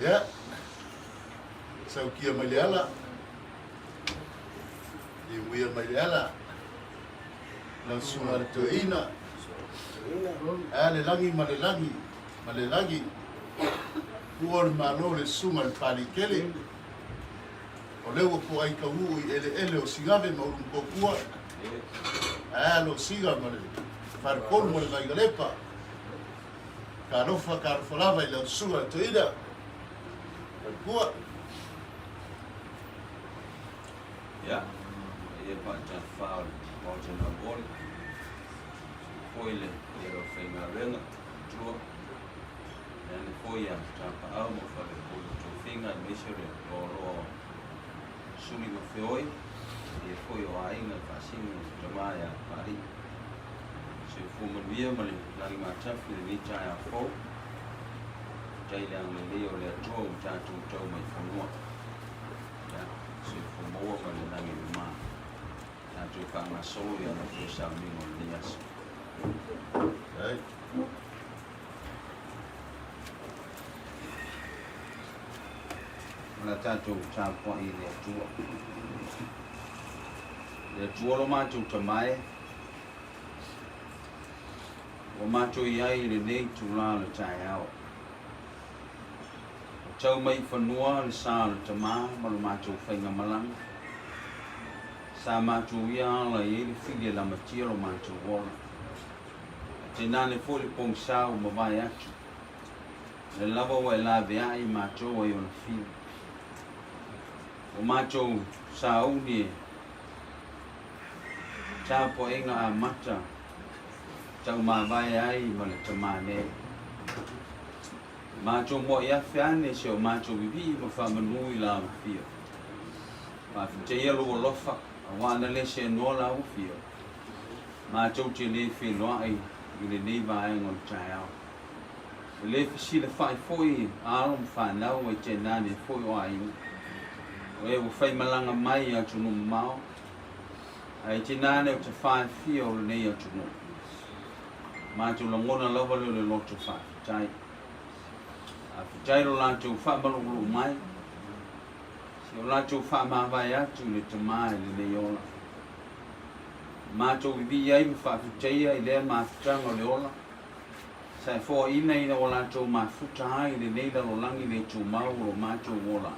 Ya, saukia maliala, Niue maliala, langsung ada tuina, le langi, kuor malo le sunga le pali kele, o lewa po ai kahu i ele o singave ma urum kokua, lo singa ma le farkon mo le gaigalepa, karofa lava i le sunga le tuina, kuat. Ya, ia pacha faul pacha na bol. Foile ia ro fenga renga tua. Dan foia tapa au mo fale bol tu finga misere ro suni mo feoi. Ia foi o ainga fasini jamaya pari. Se fuma via mali lagi macha fili ni chaya fo. Jai lang le leo le tua utatu tau mai fonua. Se fumoa ma le nangi ma na tu ka na solo ya na fu sa mi mo nias ai na tatu cha po i le tua lo ma tu tamai o ma tu ai le nei tu la le tai ao tau mai whanua le sā le tamā ma le mātou whainga malang. Sā mātou ia la i le while la matia lo mātou wola. Te nāne fōle pong sāu ma vai atu. Le lava wa e la vea i mātou ai o na while. O mātou sāu ni tā po inga a mata tau mā vai ai ma le tamā ne. Macho mo ia fiane se o macho vivi ma fa manu ila fio. Ma te ia lo lofa wana le se no la u fio. Macho te le fi no ai ile nei va ai ngol chao. Le fi le fa foi alum fa na o te na ne foi o ai. O e o fai malanga mai a tunu mau. Ai te na ne o te fa fio le nei a tunu. Macho lo ngona lava le lo te fa. Tai Jairo lantou whamalungulu mai. Si o lantou whamawai atu le tamai le leola. Mātou vivi ai me whawhutaia I lea mawhutanga o leola. Sai fōa ina o lantou mawhuta ai le neila lo langi le tū mau o mātou wola.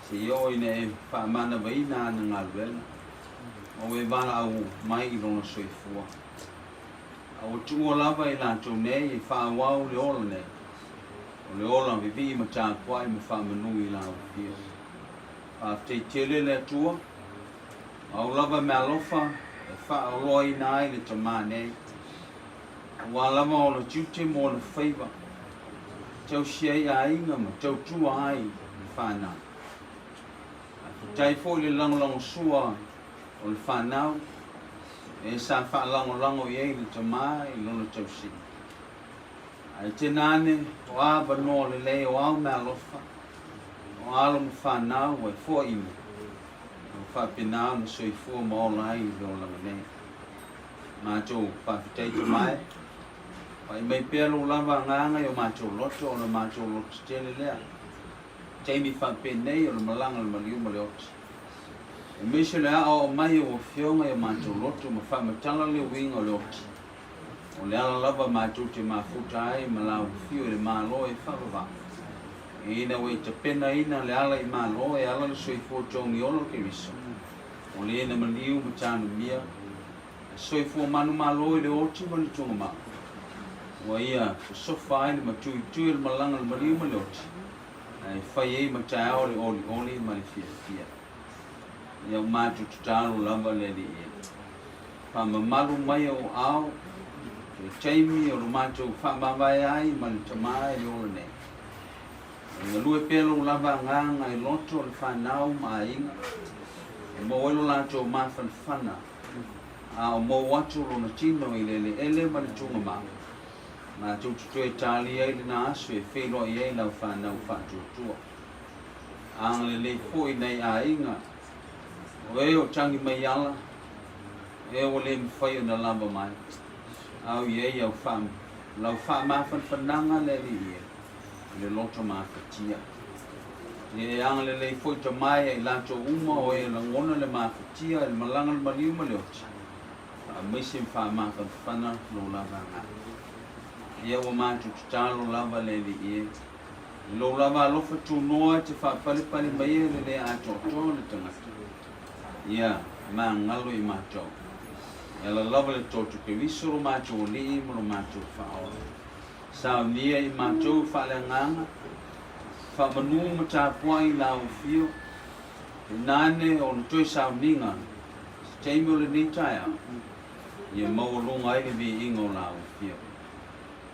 Si o ina e whamana waina ana ngā luela. O e wala au mai I lona soifua. Au tūo lava I lantou nei e whawau leola nei. O le ola vivi ma tā kwai ma whamanui la o fia. A te tele le tua. Au lava me alofa e whaoloi nai le tamā nei. Wa lava o le tiute mo le whaiva. Tau siai a inga ma tau tua ai le whanau. A tai fo le langolango sua o le whanau. E sa whalangolango I le tamā I lona tau si. Ai te nane o ava no le lei o au mea lofa. O alo ma whanau e fua ime. O whapinau na soi fua ma o lai I lo langa nei. Mātou whawhitei te mai. Pai mai pēr lo lava nganga I o mātou loto o na mātou loto tele lea. Teimi whapenei o na malanga le maliu ma le oti. E mese le a o mai o fionga I o mātou loto ma whamatala le winga o le oti. O le ala lava mātou te mafuta ai ma lau fio le mālo e whakawha. E ina wei te pena ina le ala I mālo e ala le soifo tongi ono ke riso. O le ina maliu ma tānu mia. E soifo manu mālo I le oti ma le tunga mā. Wa ia sofa ai le matui tui le malanga le maliu ma le oti. E whai ei ma tāo le oli ma le fia fia. Ia mātou tutalo lava le li e. Whamamalu mai o ao. E taimi o lo mātou whamawai ai ma le tamai I ola nei. E lue pelo lava nganga I loto le whanau ma inga. E mo oilo lātou mawhanwhana. A o mo watu lo na tino I le ele ma le tunga ma. Mātou tutu e tāli ai le na asu e whilo I ei lau whanau whatuatua. Ang le fo I nei a inga. O e o tangi mai ala. E o le mwhai o na lava mai. Au ye au fam lau fa ma fan fananga le li le loto mafatia. Ye ang le foi to mai e la to uma o e la ngona le mafatia le malanga le maliu le oti. A misim fa ma fa fana lo lava nga. Ye o ma tu talo lava le li e. Lo lava lo fa tu noa te fa pali mai le a to le tangata. Ya ma ngalo I ma to. Ela lava le to ke visoro ma to li mo ma to fa o. Sa nia I ma to fa le nganga. Fa manu mata puai la o fio. Nane on to sa ninga. Taimo le ni taia. Ye mau longa ai vi ingo la o fio.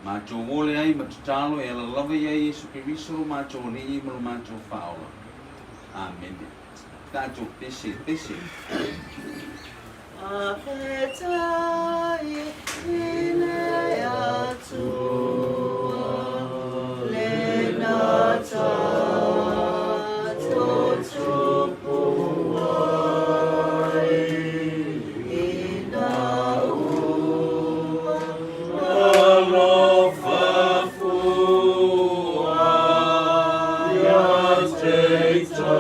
Ma to wole ai ma talo e la lava ia Yesu Kristo ma to ni mo ma to fa o. Amen. Ta to pese. Afetai ine atua lenata totupuai ina ua alofafua yateita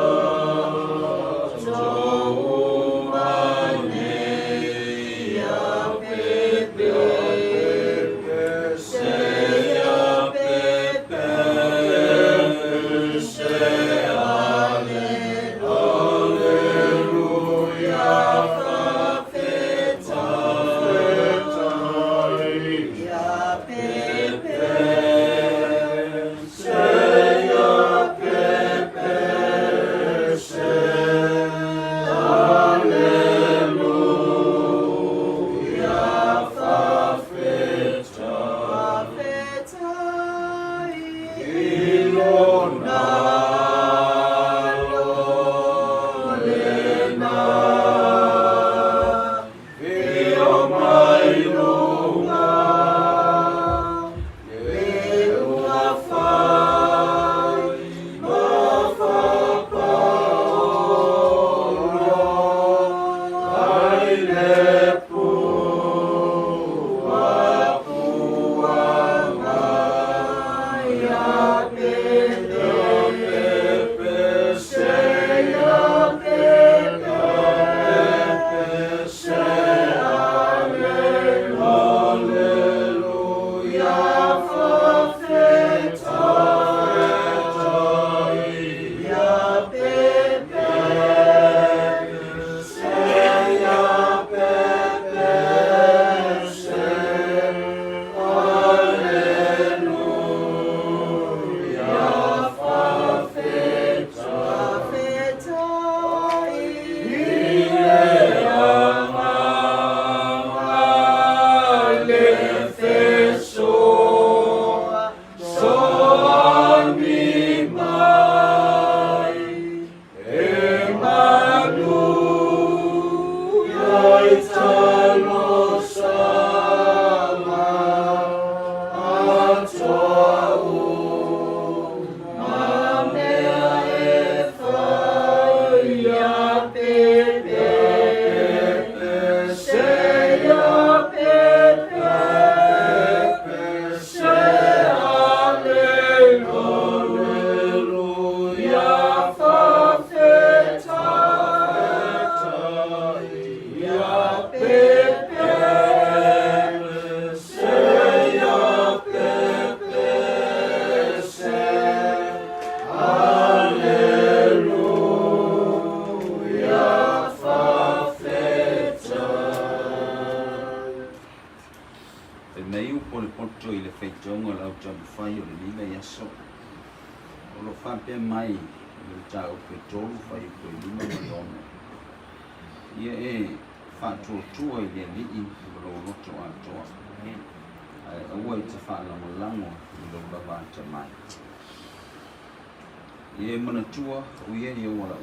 Ye mana tua uye ye wala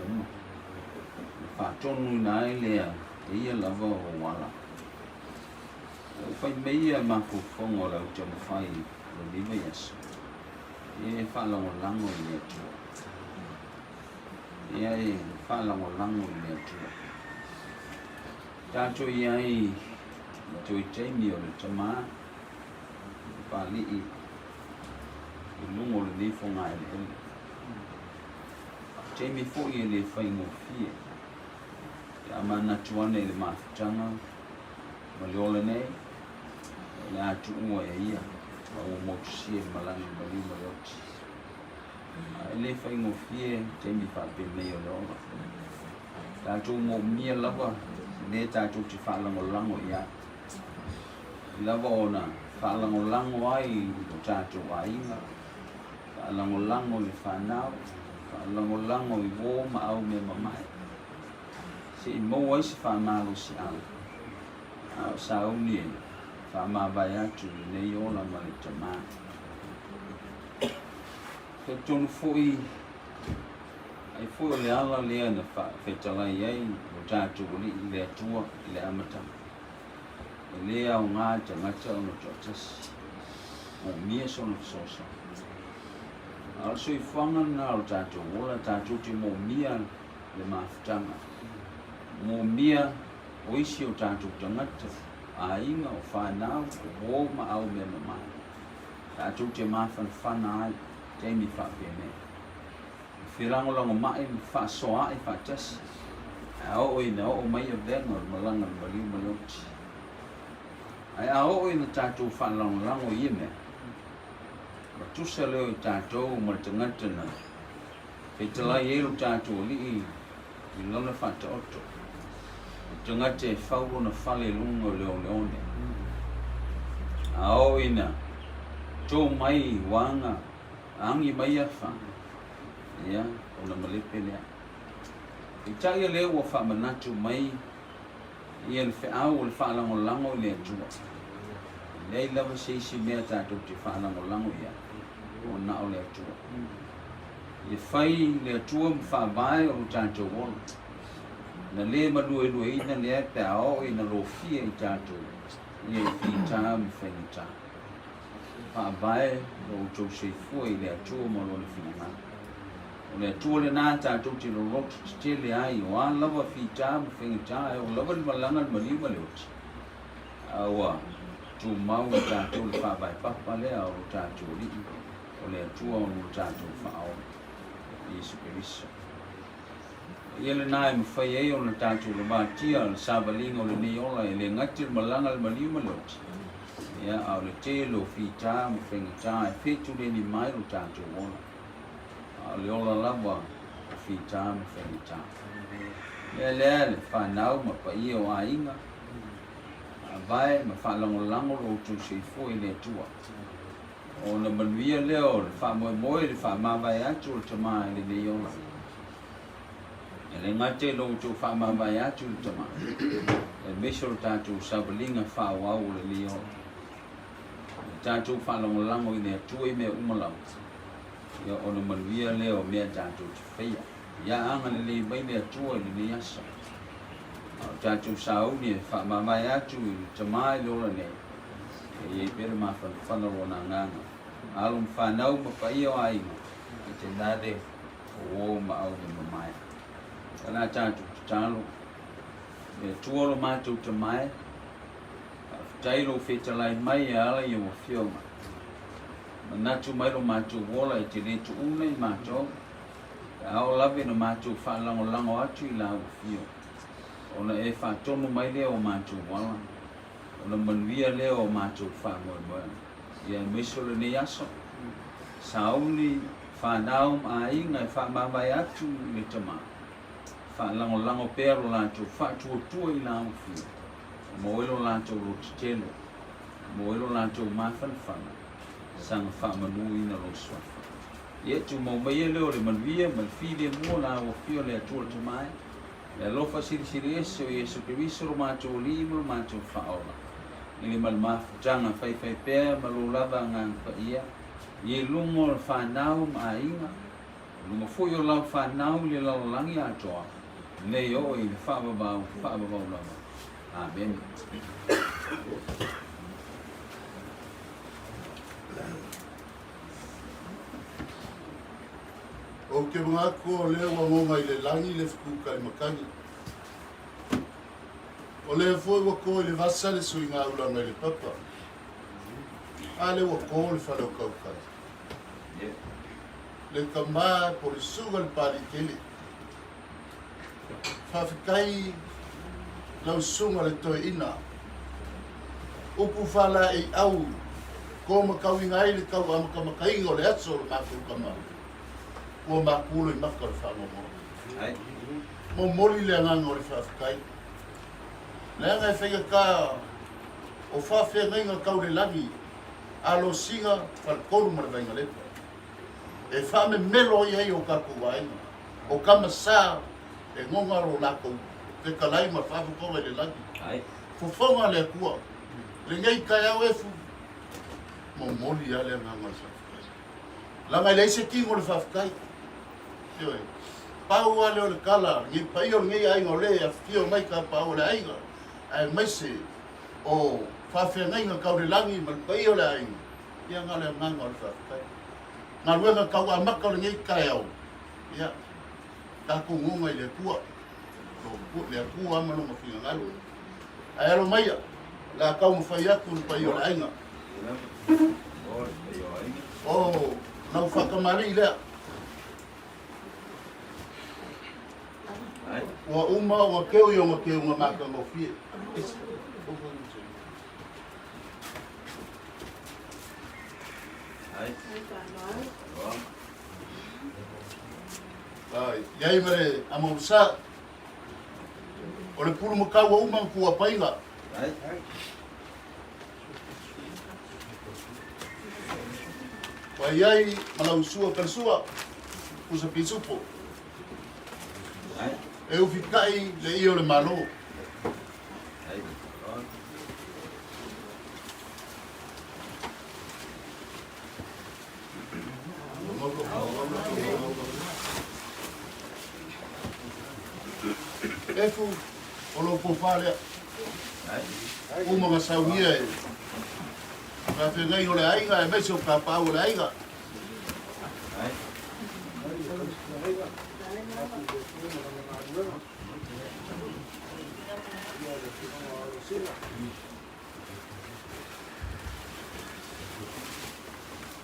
fa tonu na ile ia lava o wala fa meia ma fu fongo la uta fai lo vive yes ye fa la lango ile tua ye fa la lango ile tua tanto ye to temi o tama pa li lungo le ni fonga ele Jamie fo ye le faingo fie ya mana tuane le mafutanga ma le ole nei le atu ua ia o mo tsie malani mali ma yoti le faingo fie Jamie fa pe nei o lo ta tu mo mia lava ne ta tu ti fa lango ia lava ona fa lango ai ta tu ai fa lango le fa nao lango I wo ma au me mamai si mo ai se fa malo si au sa uni fa ma vai atu nei ola ma le tama ke tonu foi ai foi le ala le na fa fetalai ai o tatu li le tua le amata le au nga tanga no totas o mia sono sosa Also I whanga nā o tātou wola, tātou te mō mia le mafutanga. Mō mia o isi o tātou tangata, a inga o whanau, o wō ma au me mamai. Tātou te mawhana ai, teimi whapene. Whirango lango mai, whasoa ai whatasi. A o ina o mai a venga o malanga mali maloti. Ai a o ina tātou whanlango lango I me. Tusa leo tātou ma tangata na Whetalai ero tātou li I lona whata oto Tangata e whauro na whale lungo leo leone Ao ina Tō mai wanga Angi mai a wha Ia, o na malepe lea I taia leo wa whamanatu mai Ia le whaau o le whaalango lango lea tua Lei lava seisi mea tātou te whaalango lango ia o na o le atua. I whai le atua mwhawai o tātou wala. Na le malue ina le te ao I na lo fia I tātou. I e whita mwhenita. Whawai o tau se fua I le atua ma lo le whinanga. O le atua le nā tātou te lo roto te tele ai o a lava whita mwhenita o lava le malanga le malima le oti. Awa, tu mau I tātou le whawai papa lea o tātou li. O le atua o no tātou whao Iesu Keriso. Ia le nā e mwhai ei o na tātou le mātia le sāwalinga o le ni ola e le ngati le malanga le maliuma le oti. Ia au le te lo whita mwhengita e whetu le ni mai o tātou ola. Au le ola lawa o whita mwhengita. Ia lea le whanau ma pa ia o a inga. A vai ma whalangolango lo tu se fo I le atua. O na manuia leo le wha moe le wha mawai atu o tama le ne ola. E le ngate lo tu wha mawai atu o tama. E meso tātou sabalinga wha wau le ne ola. Tātou wha langolango I ne atua I mea umalau. Ia o na manuia leo mea tātou te whaia. Ia anga le mai le atua le ne asa. Tātou sauni e wha mawai atu I tama le ola ne. E pere mawhana rona nganga. Alum whanau ma whai o ainga. I te nade o o ma au me mamai. Kana tātou te tālo. E tuolo mātou te mai. Tailo whetalai mai e ala I o whionga. Manatu mai lo mātou wola I te retu una I mātou. E ao lawe na mātou whalango atu I la o whio. Ona e whatonu mai leo o mātou wala. Ona manuia leo o mātou whamoe. Ia meso le ne aso. Sauli whanau a inga e whamawai atu le tama. Whalango pero lātou whatuotua I la uwhio. Moelo lātou lo titelo. Moelo lātou mawhanawhana. Sanga whamanu ina lo swafa. Ia tu maumaia leo le manuia ma le while mua la uwhio le atua le tamai. Le lofa siri ese o Iesu Keriso lo mātou lima mātou whaola. Ili malmafutanga whai pēr ma lo lava ngang pa ia. I lungo le whanau ma inga. Lungo fui o lau whanau le lau langi atoa. Nei o I le whaababau lava. Amen. O ke mga ko leo wa monga I le langi le fukuka I makangi. O le foi wa ko le vasa le sui ngā ulanga le papa. A le wa ko le whanau kaukai. Le kama por sugal pali kele. Fafikai lau sunga le toi ina. Upu fala e au. Ko makau ingai le kau amaka makainga o le atso le mātou kama. Ua mākulo I maka le whanongo. Mo moli le anganga o le fafikai. Leanga e whaia ka o whawhia ngainga kau le lagi. Alo singa whalkoru mara vainga lepa. E whame melo I ai o kaku wainga. O kama sā e ngongaro lako. Te kalai ma whawhakonga le lagi. Fofonga le kua. Le ngai kai au efu. Mo moli ale nganga sa. Langa le se kingo le whawhakai. Tioe. Pau ale o le kala. Ngi pai o ngai ainga o le a fio mai ka pau le ainga. Ai maise o whawhia ngainga kau le langi ma pai o le ainga. Ia ngā le nganga o le whawhakai. Ngā ruenga kau a maka o le ngai kai au. Ia. Kako ngunga I le kua. Le kua ama no mawhinga ngalu. Ai alo maia. La kau mwhai aku ni pai o le ainga. Oh, nau whakamari lea. Ua uma ua keu I o ngakeu ngā maka ngofie. Ai, iai mere amausa. O le puru makau a uma kua painga. Wai ai malau sua kalsua usa pisupo. E ufikai le I o le malo. Efu o lo popale. Uma nga saunia e. Ka te ngai o le aiga e mese o ka pau o le aiga.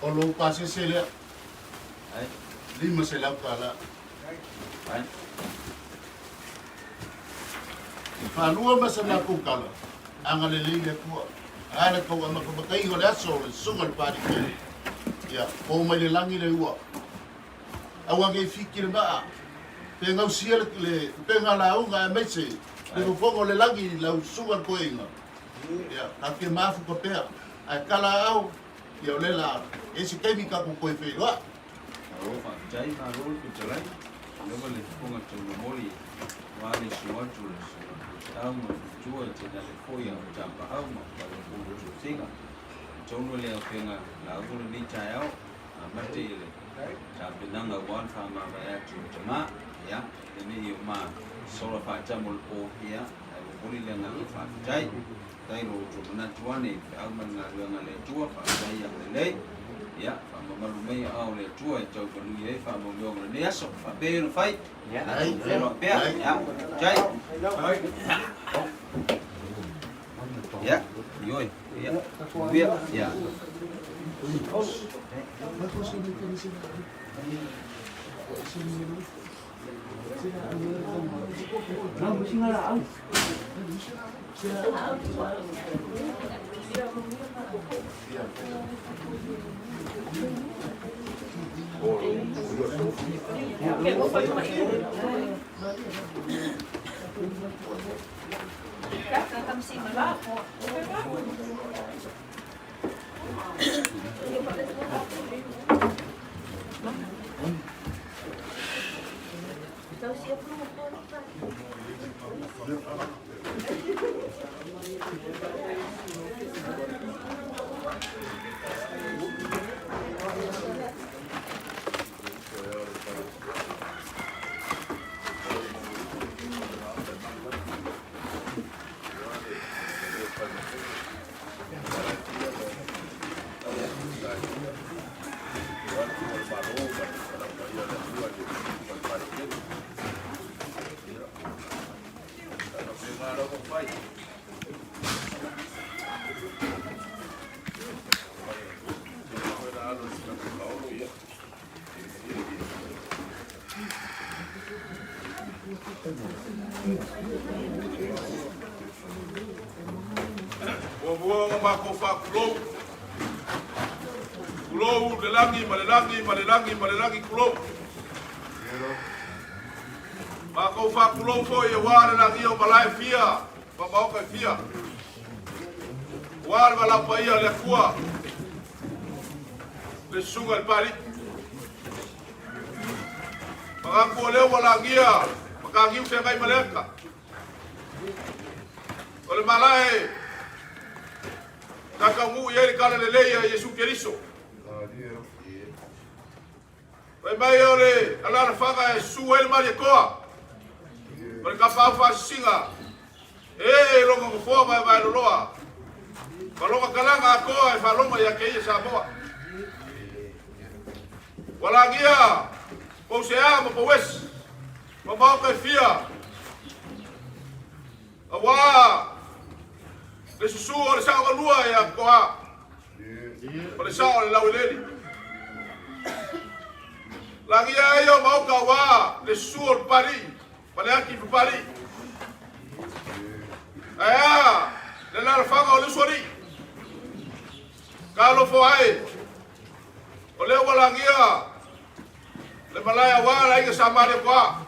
O lo pase se lea. Lima se lau kala. Whanua masa nā kukala. Anga le leile kua. Ana kau ama kabakai o le aso le sunga le pari kere. Ia, o mai le langi le ua. Awa ngai fiki le maa. Pe ngau sia le penga la unga e meise. Le kufongo le langi lau sunga koe inga. Ia, hake maafu ka pea. Ai kala au. Ia o le la. E se keimi ka koe whee loa. Arofa, jai na rol ku jalai. Lewa le kufonga tunu moli. Wale suatu le suatu. Tau ma tua te na le foia o jamba au ma pala kuru tu tinga. Tono le au kenga la uru ni tai au. A mate ile. Ta pinanga wan fa ma vai atu tama. Ya. Tene i ma sola fa tamul o hia. Ai uri le nga fa jai. Tai ro tu na tuane. Au ma nga le tua fa jai ya le lei. Ya, fa mamalu mai au le tua e tau kanu e fa mo le aso fa pe no fai. Ya, no pe ya. Jai. Ya, yoi. Ya. Bia, ya. Ko ma ko fa kulo. Kulo le langi kulo. Ma ko fa kulo fo e wa le langi o balai fia. Pa ba ka fia. Wa la pa ia le kua. Le sunga el pari. Maka ko le wala ngia. Maka ngiu se ngai maleka. Ole malai. Kakamu yele kala le leia Yesu Keriso. Vai mai ole ala faga su el mari koa. Ole kapa fa singa. Longa ko fo vai loa. Palonga kalanga koa e falonga ya ke sa moa. Wala ngia. Po se ama po wes. Po ba ka fia. Awa. Le susu o le sao lua ya koa. O le sao le laweleli. Lagi ayo mau kawa le susu o pari. Pale aki pari. Aya, le la fanga o le sori. Kalo fo ai. O le wala ngia. Le malaya wala inga sama le koa.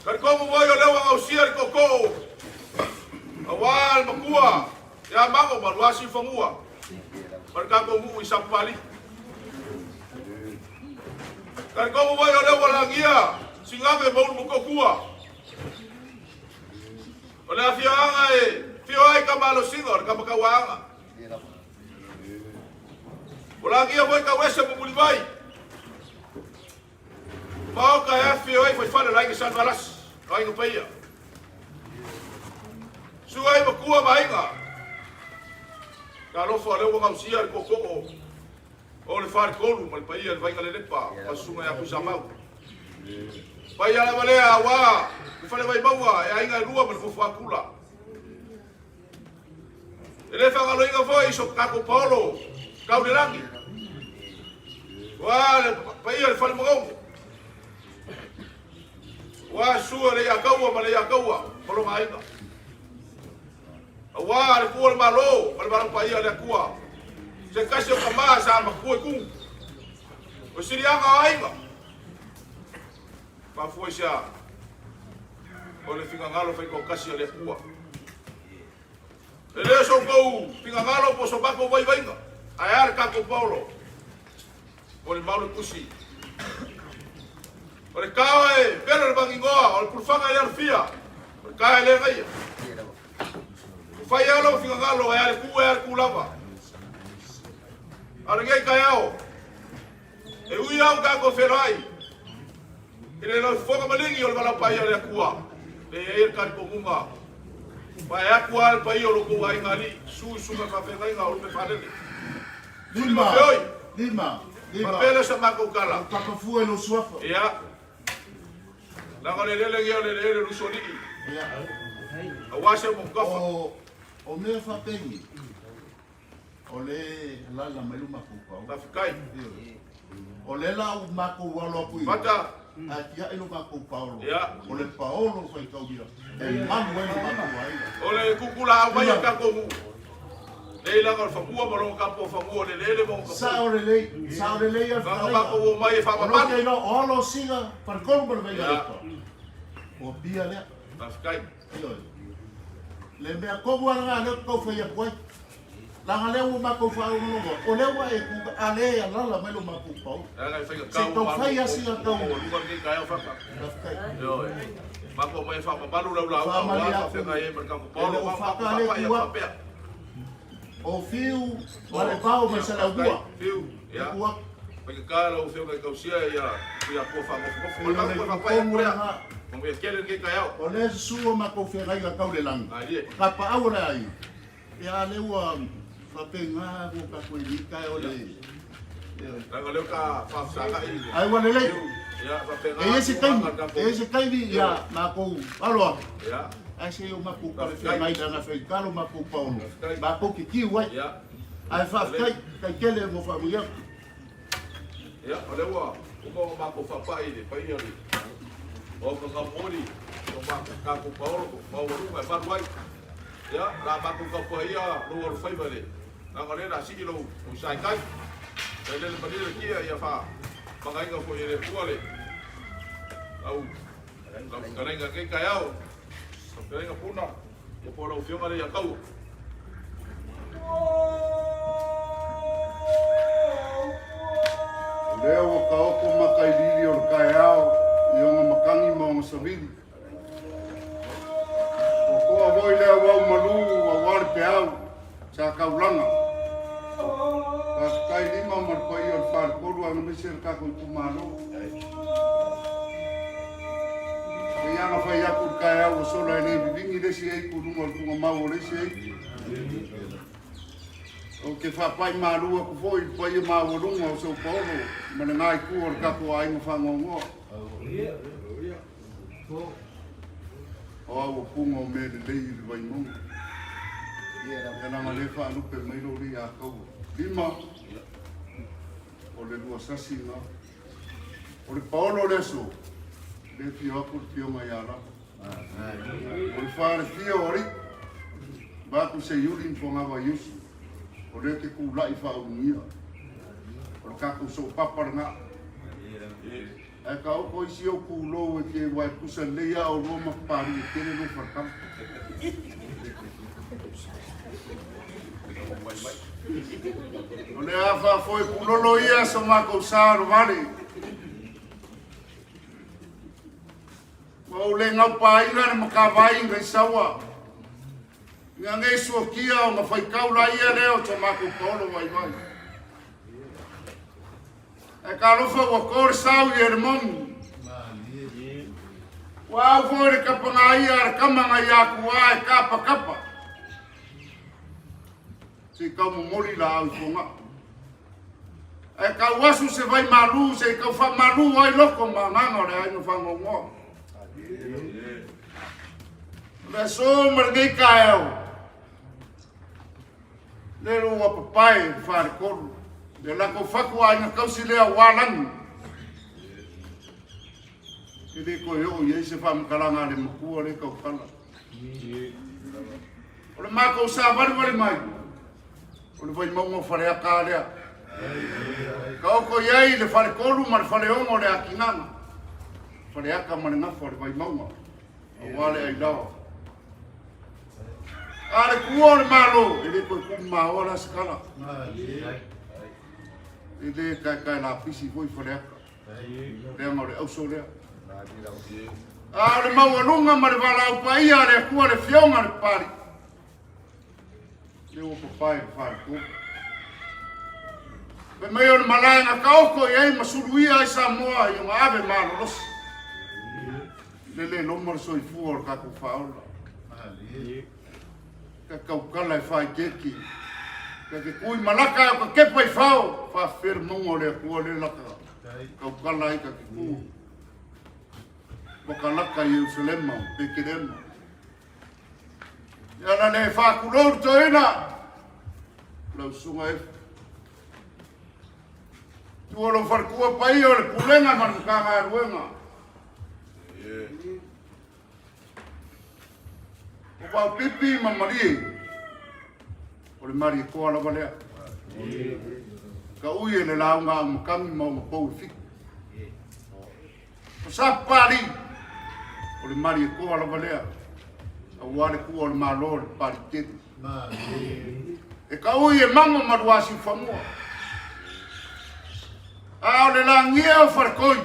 Kar como voy o le wa o sier koko. Awal makua ya mango maluasi famua mereka mu isap pali kan kau boy ole walangia singabe mau muko kua ole afia anga fio ai kamalo singor kamakawanga walangia boy ka wese mu mulivai mau ka ya fio ai foi fala like san balas ai no paia suai makua mainga. Kalau fale o ngausia ko o le far kolu mal pai al vai ngale lepa pasunga ya kusamau. Pai ala vale awa, fale vai baua e ainga lua mal fofa kula. Ele fa ngalo inga foi so kako Paulo, kau de langi. Wa pai al fale mo. Wa sua le akawa mal ya akawa, polo mainga. Awal kuol malo, malbarang paya le kuwa. Se kasi o kama sa makuwe kung. O siriya ka ay nga. Mafuwe siya. O le fingangalo fay ko kasi le kuwa. Ele so ko fingangalo po so bako bay nga. Ayar ka ko Paulo. O le malo kusi. O le kawe, pero le bangingoa, o le pulfanga le arfia. O le kawe le gaya. Fai alo fingangalo e ale kulava. Arangei kaiao. E ui au kako ferai. Ele no foga malingi o le pai ale kua. Le e ka komunga. Pai akua al pai o lo ko ai ngali su nga ka fengai nga o me falele. Lima. Papele sa mako kala. Pakafu e no suafa. Ya. La ngale le le rusoni. Ya. Awase mo kafa. O me fa pengi. O le la melu makupa. Tafikai. O le la u maku walo pui. Mata. Atia ilo maku Paulo. Ya. O le Paulo foi kaubia. E Manuel maku ai. O le kukula vai ka komu. Le la ngal fa kua malo ka po fa mo le mo ka. Sa o le le Ka ko o mai fa pa. O no o lo siga par kolbo le vai. O bia le. Tafikai. Le mea kogu anga le ko fa ya kwai la ngale u ma ko fa no o le wa e ku ale ya la melo ma ku pa Nga fa se to fa ya si ka o lu ngi ka fa ka yo ma ko mai fa pa balu la wa fa ka e mer ka ko Paulo fa ka le ku o fiu wale pao me sa la ua fiu ya pa ka la o fiu ka usia ya ko fa ko fa pa ya mo me kele ngi ka ya o le su ma ko fe ga ka le lang ka pa au la ai ya le wa fa pe nga ko ka ko ni ka o le Nga leo ka fa sa ka i ai wa le ya fa pe e ese kai vi ya ma ko alo ya ai se o ma ko ka fe mai da fe ka lo ma ko pa o ba ko ki wa ya ai fa kai kele mo fa ya o le wa ko ma ko fa pa i de pa i ali o ka mori o ma ka ko Paulo ko Paulo ma fa wai Ya, la ba ku ka po ia lo fai bale. Na ngale na si lo usai kai. Ele le bale kia ia fa. Pangai ka po ile kuale. Au. Ka renga ke kai au. Ka renga puna. Ya po lo fio ngale ya kau. Leo o ka oko makai lili o kai au i o makangi mo o savili. O koa voi leo wau malu o wale pe au sa kaulanga. Pas kai lima marpai o whare koru anga mese el kako i kumalo. E ianga whai aku kai au o sola e nei vivingi lesi ei kurunga o kunga mau o lesi ei. O ke whapai marua ku foi pai maurunga o Sao Paulo mana ngai ku o kako ai mo whangongo o au punga o me le lei vai mo ia na male fa no pe mai ro ri a ko lima o le lua sasi na o le Paulo leso le fio ku fio mai ala o le fare fio ori ba ku se yuri fonga va yusu o le ke kula i whaungia. O le kako so paparanga. E ka oko isi o kulo e ke wai kusa leia o roma pari e kere no whakam. O le awha foi kulolo ia sa mako sāro vale. O le ngau pāinga ne makawai ngai sawa. Nga ngai sua kia o nga whaikau la ia leo to mako polo vai vai. E ka rofa wa kore sau i ere momu. Wa au fōre kapanga ia ar kamanga i aku a e kapa kapa. Se kau momori la au i fonga. E ka wasu se vai malu, se kau wha malu ai loko ma nganga o le aino whangongo. Le so margei ka eo. Lero wa papai fare koru. Le lako whaku aina kausi lea walangi. E le koe o iei se whamkaranga le makua le kau kala. O le mako sa wari mai. O le vai maunga whare aka lea. Ka oko iei le whare koru ma le whare ongo le akinanga. Whare aka ma le ngafa le vai maunga. A wale ai dawa. Ale kuo le malo, ele koe kuma ora skala. Ele kai la pisi foi foreca. Le ngore au sole. Ale mau lunga ma le vala au pai ale kuo le fionga le pari. Le o pai fai ko. Pe mai o malai na kaoko e masuruia ai Samoa i nga ave malo los. Le no mo so i fu o ka ku faula. Ka kaukala e whai keki. Ka ke kui malaka o ka kepa i whao. Wha wher mongo le kua le laka. Kaukala i ka ke kui. Waka laka i Euselema, Pekerema. Iana ne wha kuroru to ina. Lau sunga e. Tuolo wharkua pai o le pulenga manukanga e ruenga. O wau pipi ma marie. O le mari e koa lava lea. Ka ui e le launga au makami ma o mapou e fiki. O sa pari. O le mari e koa lava lea. A wale kua o le malo le pari tete. E ka ui e mama maruasi whamua. A o le langia o wharkoi.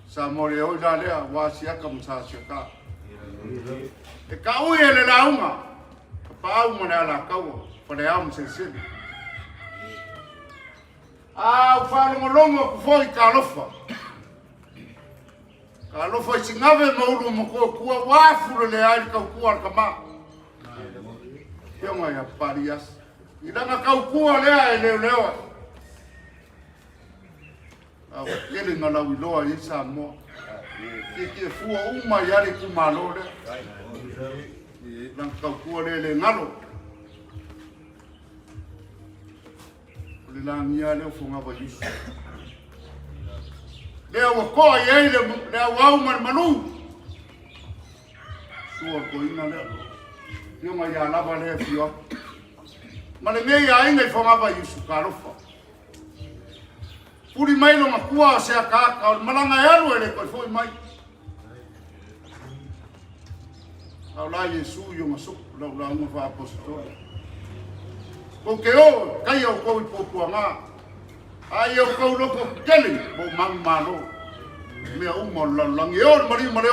Sa mori oi la lea wasi aka msa siaka. E ka ui e le launga. Ka pāu mana ala kaua. Whare au msesene. A o whalongolongo ku foi ka lofa. Ka lofa i singave mauru moko kua wafuru le ai kau kua ka ma. Pionga ya parias. I ranga kau kua lea e leo leo. Au kele ngala wiloa i Samoa. Ke fua uma yari ku malo le. Nang kau kua le ngalo. Le langia le fonga ba yusu. Le wa ko ye le wa man manu. Suor ko ina le. Fiona ia lava le fio. Ma le nei ai nei fonga va Yusu karofa. Puri mai lo makua se aka o malanga yalu ele ko foi mai. Au la Yesu yo masuk la nga fa apostol. Ko ke o kai o ko po nga. Ai o ko lo ko keli bo mang malo. Me o mo la lang yo mari mari.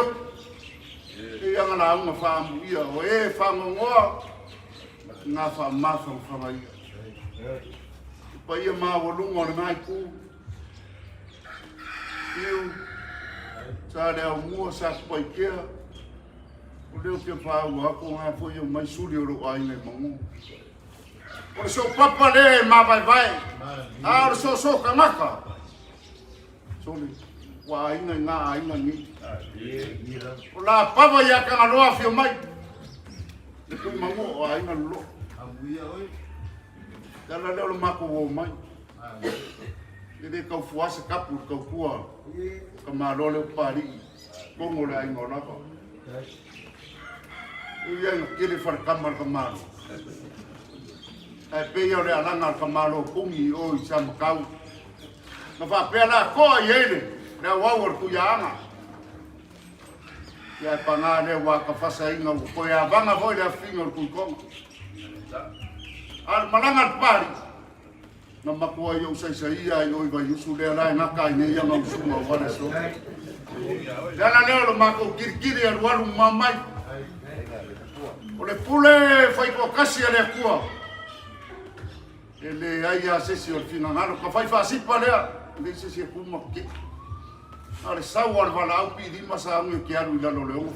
Ia ngala nga fa mu ia o e fa ngo nga fa ma fa mai. Pa ia ma o lungo na mai ku. Iu sa le o mua sa pai kia. O leo ke fa o ako nga fo yo mai suri o ro ai nei mangu. O so papa le ma vai vai. Ah o so kamaka. Soli wa ina nga ina ni. O la papa ya ka loa fio mai. Le ko mangu o ina lo. Abuia oi. Dala le o mako o mai. Ele kau fuasa kapu kau kua. Ka malole pari. Kongo le ai ngona pa. Ia no kele far kamar ka malo. Ai pe yo le alanga ka malo kungi o i sam kau. Na fa pe la ko yele. Le wawor ku ya anga. Ya panga le wa ka fasa inga ko ya banga foi le fingo ku kongo. Al malanga pari. Na makua yo sai ia yo i vai usu le ala na kai ne ia ngau suma wala so. Dala le lo mako kirkiri al walu mamai. Ole pule fai ko kasi ale kua. Ele ai a sesi o fina ngalo ka fai fa sipa le. Le sesi ku mo ki. Ale sawar wala au pi di masa ngi ki alu la lo le o.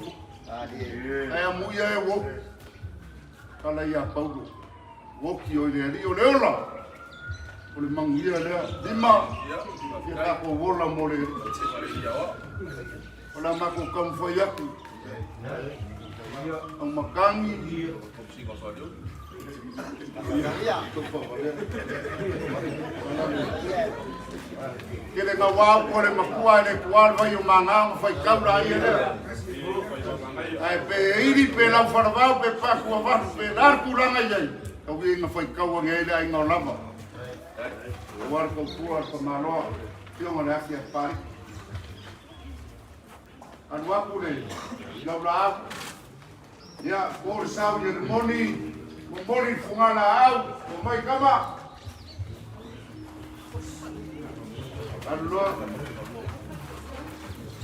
Ai amu ia e wo. Kala ia paulo. Wo ki o le o le ola. Ole manguia lea, lima, ia kako wola mole. Ola mako kamfai aku. Ang makangi. Kele nga wau kore makua ele kualva yo manganga fai kaura ai lea. Ai pe iri pe lau wharavau pe pakua waru pe larkuranga iai. Kau inga fai kaua ngele ai ngau lama. War ko tua ko malo tio ngala ki pari an wa pule la ya por sau ye moni fungala au ko mai kama allo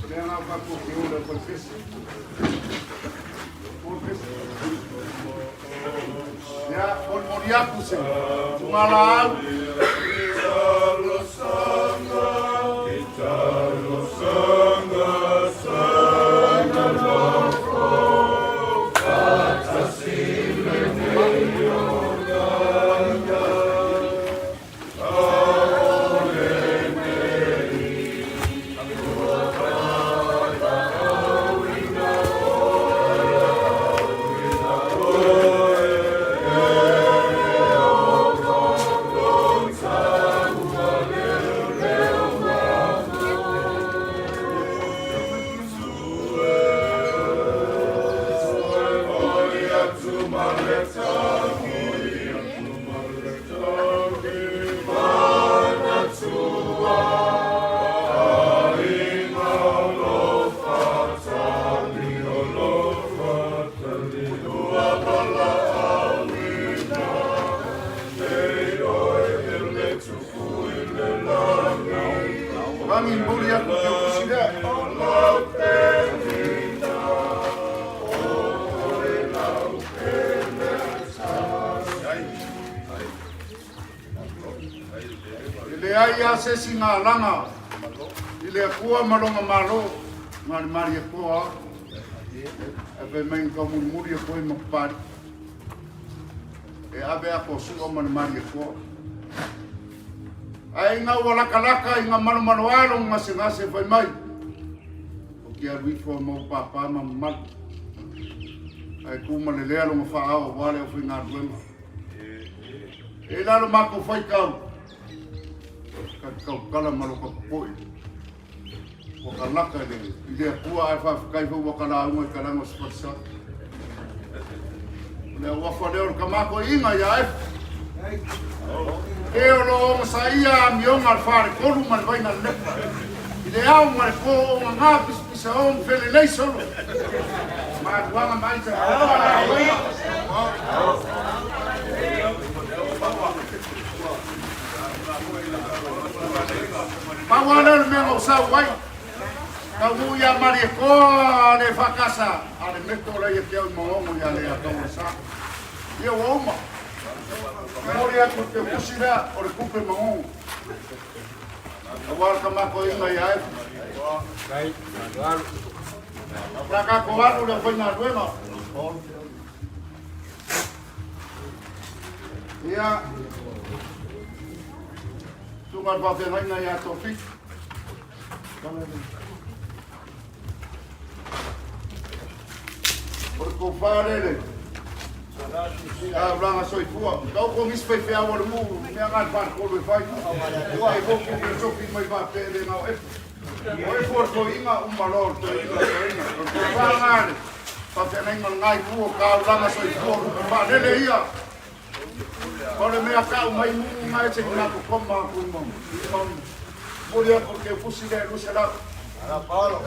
ya na pa ko ki o ko fesi ya por moria puse fungala au se singa langa ile kua malonga malo ngal maria koa ave men ko muri ko mo par e ave a ko su mo maria koa ai nga wala kalaka nga malo malo alo nga se vai mai o que a lui fo mo papa mamma ai kuma le lelo mo fa ao wale o fina duema e la lo mako foi kau kau kala malo ka poi o kalaka le ile kua ai fa kai fo kala mo kala mo spasa Le wafa leo kamako inga ya e lo saia mionga fare kolu man vai na le ile au mar ko nga pisa on fele nei solo ma wanga mai sa ma wana me mo sa wai ka ya mari ko le fakasa ale meto la ye ke mo mo ya le ato sa ye wo ma Moria ku te kusira o le kupe mangu. Awal kama ko inga ya. Kai, manual. Praka ko waru le foi na duema. Ya. Sumar ba te na ya tofik. Por ko farele. Blanga soi fua. Kau ko ngis pe fe awal mu, me angan par ko le fai. Wa e ko ko so ki mai ba pe le ngau e. Oi for ko inga malor to inga. Ko ngan. Pa te nai ngai fu ka blanga soi fua ko ba le ia. Ko le me ka mai mu mai se na ko koma ku mo. Moria porque fusile no será. Ara Paulo.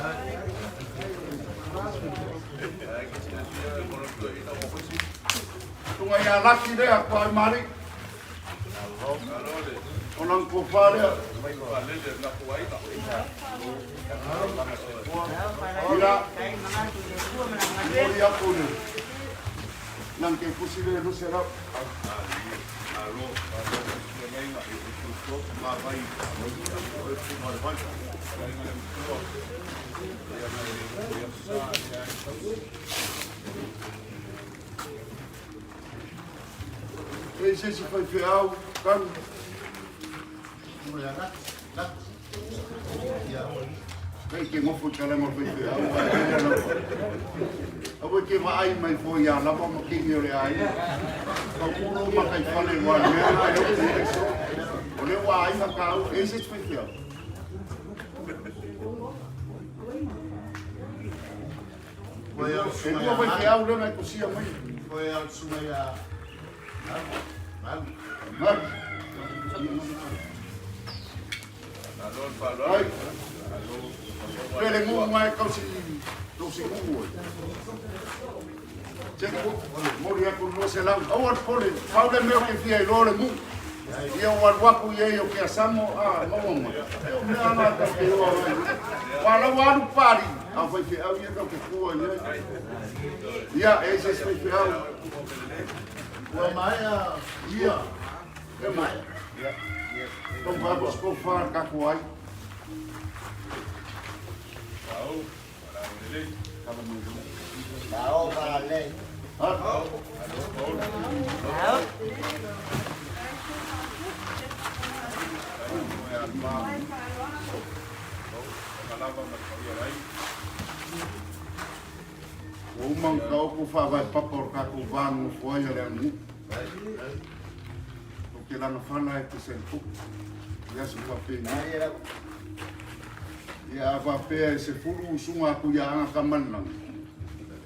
Tunga ya laki rea kwa imari. Onang kupare. Ira. Moria kune. Nang ke fusile no será. Esse se foi fiel, quando que mo foi que mo foi fiel. Eu vou que vai mais foi a lá vamos que me olhar aí. O puro uma que fala igual, né? Olha o aí na carro, esse se foi fiel. Ele foi fiel, não é possível mais. Foi a sua Pele mu mai kau si mu. Cek moria ku no se la. Awar pole, paude meu que fia lo le mu. Ia war waku ye yo que asamo mo. Me ana ka ke o. Wala waru pari. A foi que eu ia que foi, né? Ia esse foi fiel. Wa Maya, ia. É Maya. Então vamos confar cacuai. Tao para lei. Tao. O mancau que vai para porcar com o vano foi ali. Porque lá no fala é que se pouco. E esse papel. E a papel se furu sunga ku ya anga kamana.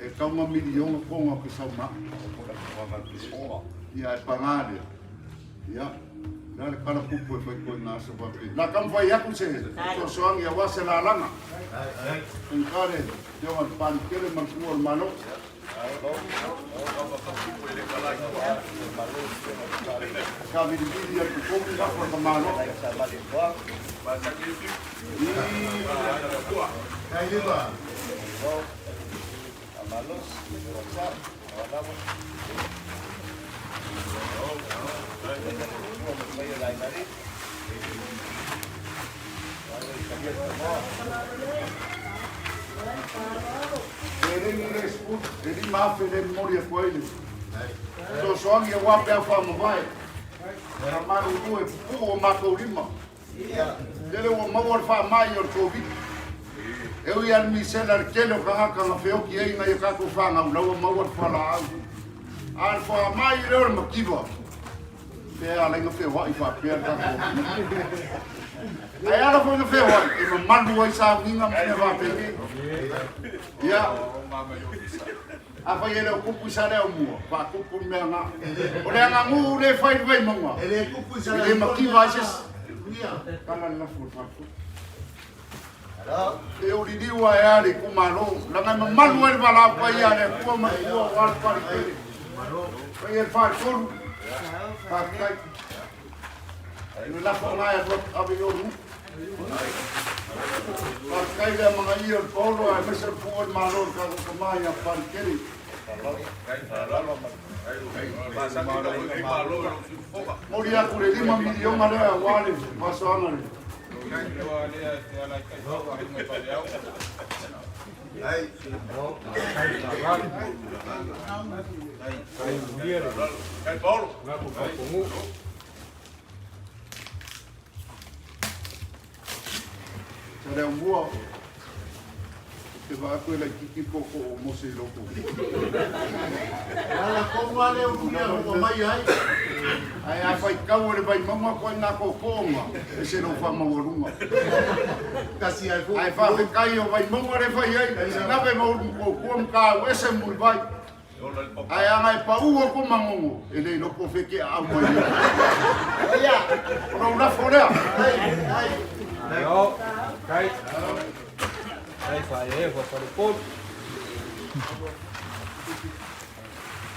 E ka uma milhão com a que são má. E a pangade. Ya. Lá le kala pupu foi com na so papel. Na kam vai ya ku se. So soang ya wase la langa. Encare, deu uma panqueira mas o hermano. Kami di dia tu kopi nak pertemanan. Bahasa Inggris. Kayak gitu. Amalos, WhatsApp, hablamos. Ele maaf ele moria com ele. So soang ia wape a fama vai. Era maru Niue puo makourima. Ele o mawar fa mai o tobi. Eu ia me selar kelo ka ka feo ki ai ngai ka ko fa ngau no mawar fa la. Al fa mai le ma kiva. Pe ala nga feo wa fa pe ka ko. Ai ala ko nga feo wa e mandu ai sa ninga me va pe. Ya. Apa ia le kupu sa le mua, pa kupu me nga. O le nga ngu le fai vai manga. Ele kupu sa Le makiwa ses. Kana na fu fa. E o di wa ya le kumalo, la nga manu e bala pa ya le ku ma ku wa pa ri. Pa ia fa ko. Pa kai. Ai la fa na ya ro abi yo. Pa kai le mga ia polo ai mesel fu o malo ka ko mai ya pa ri. Moria por el 5 millones de aguales, pasó a nadie. Se le un búho. Que va a coger aquí poco como se lo pone. Ala como ale o dia o mai ai. Ai a fai kau le vai mama ko na ko konga. Ese no fa mangorunga. Kasi ai Ai fa le kai o vai mama le fai ai. Na ve mo ko ka ese mul vai. Ai ana pa u ko mangongo. Ele no po fe ke a mai. Oia, No na fora. ai. Yo, kai. Ai fai vou para o ponto.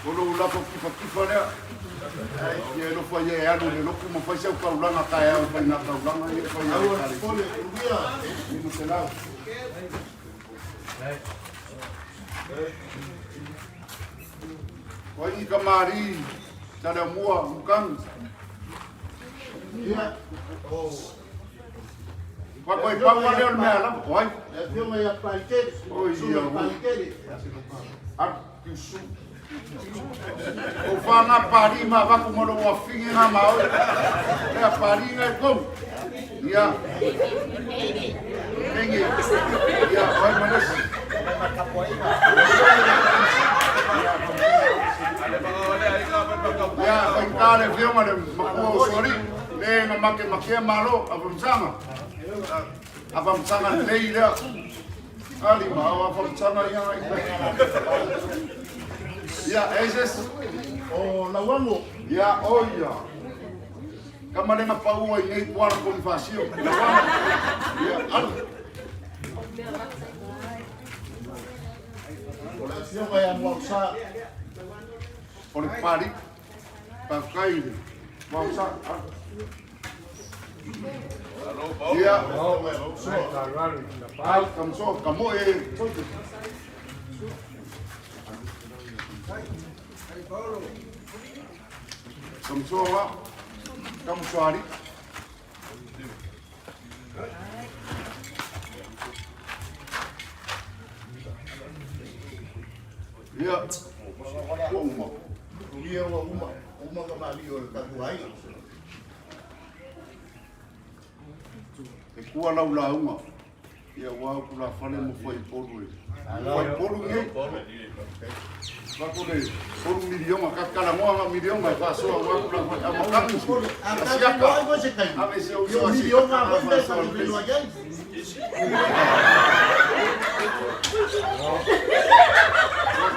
Kono la ko ki fa le. Ai ye no fa ye anu le no ko fa se ka ulanga ka ya fa na ka ulanga ye fa Au ye. pole o dia. Ni no se la. Koi kamari tada mua bukan. Dia. Oh. Kwa koi pa wa le me ala koi. E fio mai a paike. Oi, Su ia. paike. Ar kisu. O fanga pari ma va ko mo wa fingi na ma o. E pari ngai kom. Ya. Nengi. Ya, oi manas. Ya, koi kale fio ma le ma sori. Le na make malo avunzanga. Avunzanga nei le. Ali ma avunzanga ya. Ya, eses. O la wamo. Ya, oia. Kamale na paua i nei kuara konfasio. Ya, alu. O la fio mai a mausa. Por pari. Pa kaile. Mausa. Ya. Ai, kamso, kamo e. Kamso wa. Kamso ari. Ya. Uma. Dia wa uma ka mali o ka tuai. E kua lau la unga. Ia wau kula whane mo whai poru e. Whai poru nge. Wako le poru milionga, kakala moanga milionga, whasoa wau kula whai amakangi. Aka ai mo se kai. Ame se o Yo soa si. video nga mo te sa video ai.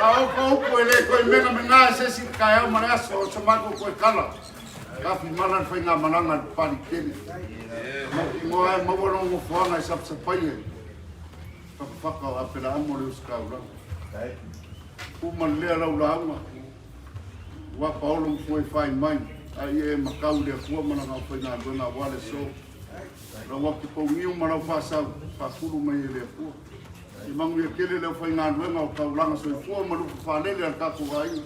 Kau kau koe le koe menga menga se si kai au mana so so mako koe kala. Ka fi malan whai ngā mananga pari kene. Mo ai mo wono mo whanga i sap sapai e. Whaka a pera amo le uskau rau. Uma lea lau launga. Wa paolo mfoi whai mai. Ai e makau lea kua mana ngā whai ngā dona wale so. Ra waki pou ngiu mana whasau. Whakuru mai e lea kua. I mangu ia kele leo whai ngā duenga o kaulanga so i fua marupu whanele al kako ai.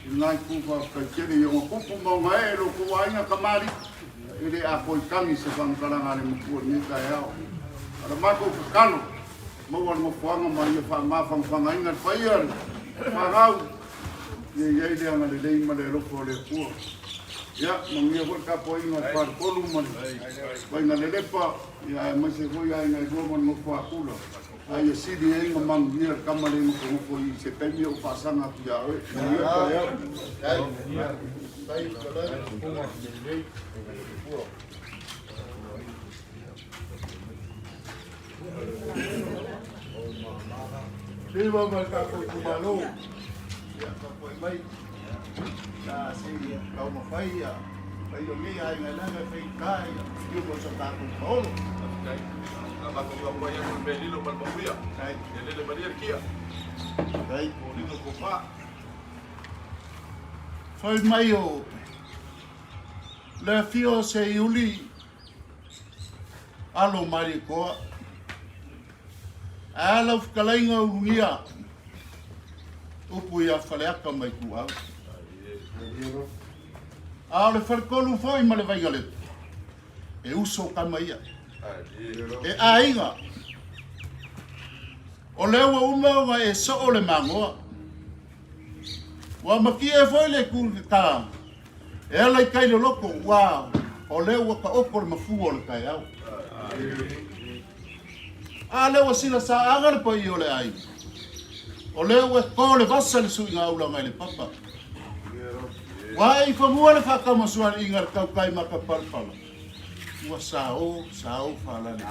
I ngai kuwa kai kere i onga kupu maunga e lo kuwa inga kamari. Ele a koi kangi se whankaranga le mkua ni kai ao. Ara mako kukano. Maua mo whanga mai e whanga inga whaiari. Whagau. Ia le anga le leima le roko le kua. Ia, mangia hoi ka po inga wharkolu mani. Wainga le lepa. Ia e maise hoi a inga i roma no whakula. Ai e siri e inga mangia kamare no kongoko i se temi o whasanga ki a oe. Ia ka ea. Viva mai ka ko kumalo. Ya kapoi mai. Na si kau mafai ya. Pai o ngi ai ngai ngai fai kai. Io mo sa ta ko polo. Apa kau kau yang berbeli lo berbuaya? Kai. Jadi le beri kia. Kai. Ini lo kopa. Fai mai o. Le fio se iuli. Alo mari koa. Ala fkalainga ungia. Upu ia whaleaka mai ku au. A le whalekolu foi ma le vaingale. E uso kama ia. E ainga. O lewa umaunga e so o le mangoa. Wa maki e foi le ku ka. E ala i kai le loko. Wa o lewa ka oko le mafu o le kai au. A lewa sila sa agare pa i o le ai. O leo e ko le vasa le sui ngā ula ngai le papa. Wai whamua le whakamasua le ingar kau kai maka palpala. Ua sao whala le.